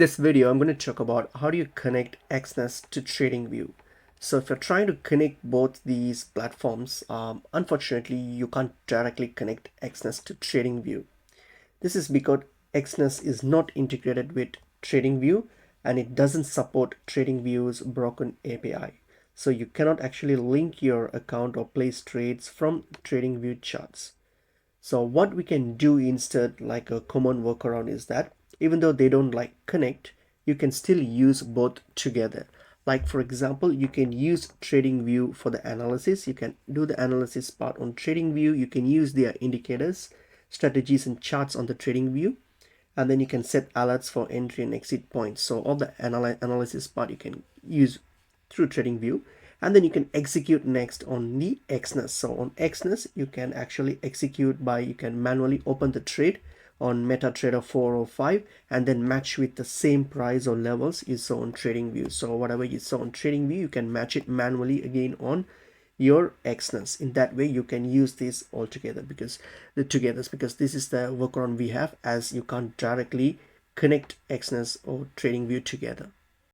this video, I'm going to talk about how do you connect Exness to TradingView. So if you're trying to connect both these platforms, unfortunately, you can't directly connect Exness to TradingView. This is because Exness is not integrated with TradingView and it doesn't support TradingView's broken API. So you cannot actually link your account or place trades from TradingView charts. So what we can do instead, like a common workaround, is that even though they don't like connect, you can still use both together. Like for example, you can use TradingView for the analysis. You can do the analysis part on TradingView. You can use their indicators, strategies and charts on the TradingView. And then you can set alerts for entry and exit points. So all the analysis part you can use through TradingView, and then you can execute next on the Exness. So on Exness, you can actually execute by, you can manually open the trade on MetaTrader 4 or 5 and then match with the same price or levels you saw on TradingView. So whatever you saw on TradingView, you can match it manually again on your Exness. In that way, you can use this all together because this is the workaround we have, as you can't directly connect Exness or TradingView together.